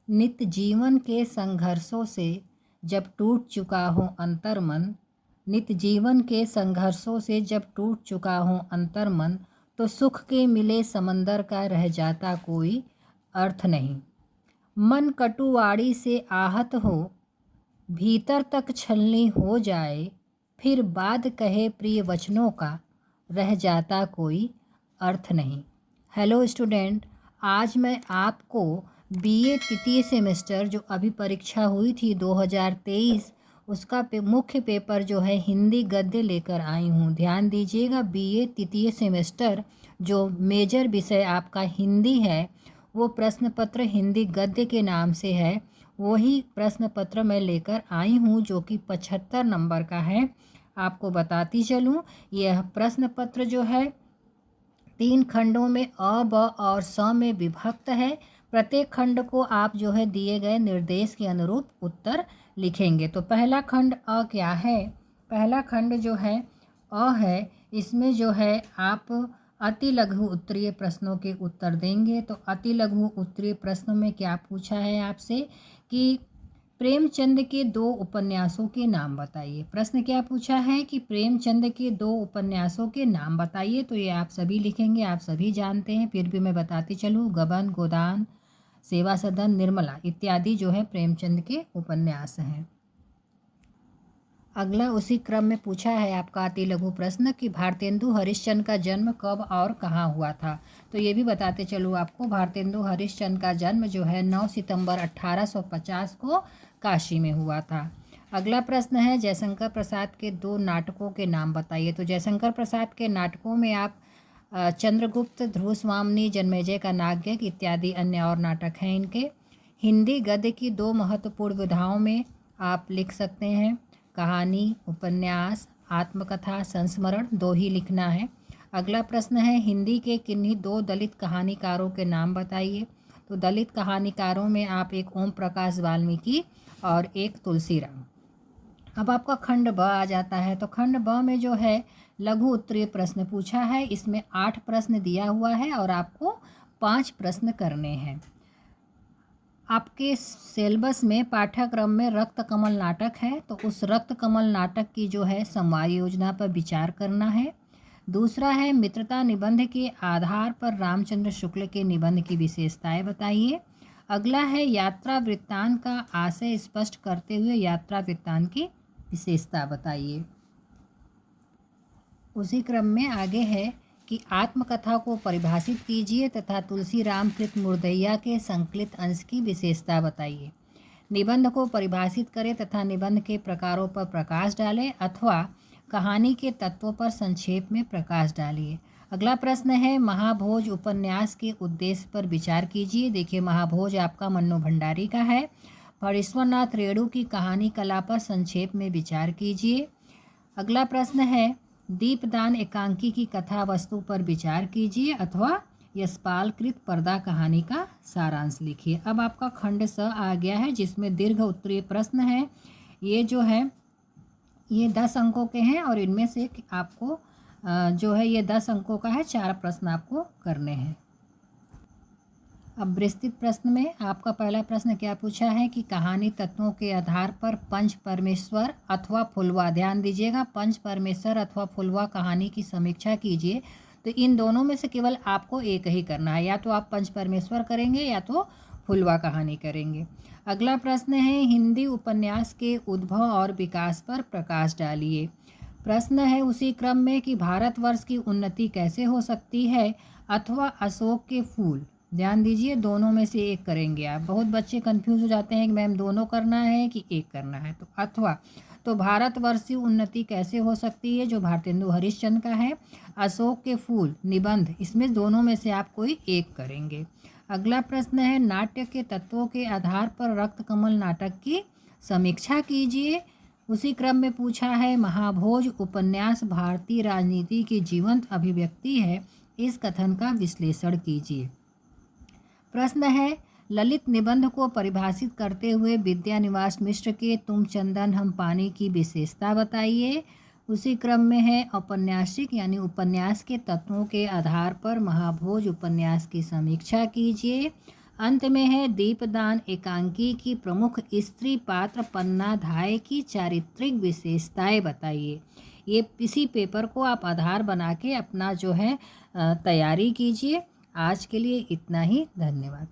नित्य जीवन के संघर्षों से जब टूट चुका हो अंतर्मन, नित्य जीवन के संघर्षों से जब टूट चुका हो अंतर्मन, तो सुख के मिले समंदर का रह जाता कोई अर्थ नहीं। मन कटुवाड़ी से आहत हो, भीतर तक छलनी हो जाए, फिर बाद कहे प्रिय वचनों का रह जाता कोई अर्थ नहीं। हेलो स्टूडेंट, आज मैं आपको बीए तृतीय सेमेस्टर जो अभी परीक्षा हुई थी 2023 उसका मुख्य पेपर जो है हिंदी गद्य लेकर आई हूँ। ध्यान दीजिएगा, बीए तृतीय सेमेस्टर जो मेजर विषय आपका हिंदी है वो प्रश्न पत्र हिंदी गद्य के नाम से है। वही प्रश्न पत्र मैं लेकर आई हूँ जो कि 75 नंबर का है। आपको बताती चलूँ, यह प्रश्न पत्र जो है 3 खंडों में अ, ब और स में विभक्त है। प्रत्येक खंड को आप जो है दिए गए निर्देश के अनुरूप उत्तर लिखेंगे। तो पहला खंड अ क्या है? पहला खंड जो है अ है, इसमें जो है आप अति लघु उत्तरीय प्रश्नों के उत्तर देंगे। तो अति लघु उत्तरीय प्रश्न में क्या पूछा है आपसे कि प्रेमचंद के 2 उपन्यासों के नाम बताइए। प्रश्न क्या पूछा है कि प्रेमचंद के 2 उपन्यासों के नाम बताइए। तो ये आप सभी लिखेंगे, आप सभी जानते हैं, फिर भी मैं बताती चलूँ। गबन, गोदान, सेवा सदन, निर्मला इत्यादि जो है प्रेमचंद के उपन्यास हैं। अगला उसी क्रम में पूछा है आपका अति लघु प्रश्न कि भारतेंदु हरिश्चंद्र का जन्म कब और कहाँ हुआ था। तो ये भी बताते चलूँ आपको, भारतेंदु हरिश्चंद्र का जन्म जो है 9 सितंबर 1850 को काशी में हुआ था। अगला प्रश्न है जयशंकर प्रसाद के 2 नाटकों के नाम बताइए। तो जयशंकर प्रसाद के नाटकों में आप चंद्रगुप्त, ध्रुवस्वामिनी, जन्मेजय का नागयज्ञ इत्यादि अन्य और नाटक हैं इनके। हिंदी गद्य की 2 महत्वपूर्ण विधाओं में आप लिख सकते हैं, कहानी, उपन्यास, आत्मकथा, संस्मरण, 2 ही लिखना है। अगला प्रश्न है हिंदी के किन्हीं 2 दलित कहानीकारों के नाम बताइए। तो दलित कहानीकारों में आप एक ओम प्रकाश वाल्मीकि और एक तुलसीराम। अब आपका खंड ब आ जाता है। तो खंड ब में जो है लघु उत्तरीय प्रश्न पूछा है। इसमें 8 प्रश्न दिया हुआ है और आपको 5 प्रश्न करने हैं। आपके सिलेबस में पाठ्यक्रम में रक्त कमल नाटक है, तो उस रक्त कमल नाटक की जो है समवाय योजना पर विचार करना है। दूसरा है मित्रता निबंध के आधार पर रामचंद्र शुक्ल के निबंध की विशेषताएं बताइए। अगला है यात्रा वृत्तांत का आशय स्पष्ट करते हुए यात्रा वृत्तांत की विशेषता बताइए। उसी क्रम में आगे है कि आत्मकथा को परिभाषित कीजिए तथा तुलसीराम कृत मुर्दैया के संकलित अंश की विशेषता बताइए। निबंध को परिभाषित करें तथा निबंध के प्रकारों पर प्रकाश डालें अथवा कहानी के तत्वों पर संक्षेप में प्रकाश डालिए। अगला प्रश्न है महाभोज उपन्यास के उद्देश्य पर विचार कीजिए। देखिए, महाभोज आपका मन्नू भंडारी का है। फणीश्वरनाथ रेणु की कहानी कला पर संक्षेप में विचार कीजिए। अगला प्रश्न है दीपदान एकांकी की कथा वस्तु पर विचार कीजिए अथवा यशपाल कृत पर्दा कहानी का सारांश लिखिए। अब आपका खंड स आ गया है जिसमें दीर्घ उत्तरीय प्रश्न है। ये जो है ये 10 अंकों के हैं और इनमें से आपको जो है ये 10 अंकों का है, 4 प्रश्न आपको करने हैं। अब विस्तृत प्रश्न में आपका पहला प्रश्न क्या पूछा है कि कहानी तत्वों के आधार पर पंच परमेश्वर अथवा फुलवा, ध्यान दीजिएगा, पंच परमेश्वर अथवा फुलवा कहानी की समीक्षा कीजिए। तो इन दोनों में से केवल आपको एक ही करना है, या तो आप पंच परमेश्वर करेंगे या तो फुलवा कहानी करेंगे। अगला प्रश्न है हिंदी उपन्यास के उद्भव और विकास पर प्रकाश डालिए। प्रश्न है उसी क्रम में कि भारतवर्ष की उन्नति कैसे हो सकती है अथवा अशोक के फूल, ध्यान दीजिए, दोनों में से एक करेंगे आप। बहुत बच्चे कंफ्यूज हो जाते हैं कि मैम दोनों करना है कि एक करना है। तो अथवा, तो भारतवर्ष की उन्नति कैसे हो सकती है जो भारतेंदु हरिश्चंद्र का है। अशोक के फूल निबंध, इसमें दोनों में से आप कोई एक करेंगे। अगला प्रश्न है नाट्य के तत्वों के आधार पर रक्त कमल नाटक की समीक्षा कीजिए। उसी क्रम में पूछा है महाभोज उपन्यास भारतीय राजनीति की जीवंत अभिव्यक्ति है, इस कथन का विश्लेषण कीजिए। प्रश्न है ललित निबंध को परिभाषित करते हुए विद्यानिवास मिश्र के तुम चंदन हम पानी की विशेषता बताइए। उसी क्रम में है औपन्यासिक यानी उपन्यास के तत्वों के आधार पर महाभोज उपन्यास की समीक्षा कीजिए। अंत में है दीपदान एकांकी की प्रमुख स्त्री पात्र पन्नाधाय की चारित्रिक विशेषताएं बताइए। ये इसी पेपर को आप आधार बना के अपना जो है तैयारी कीजिए। आज के लिए इतना ही, धन्यवाद।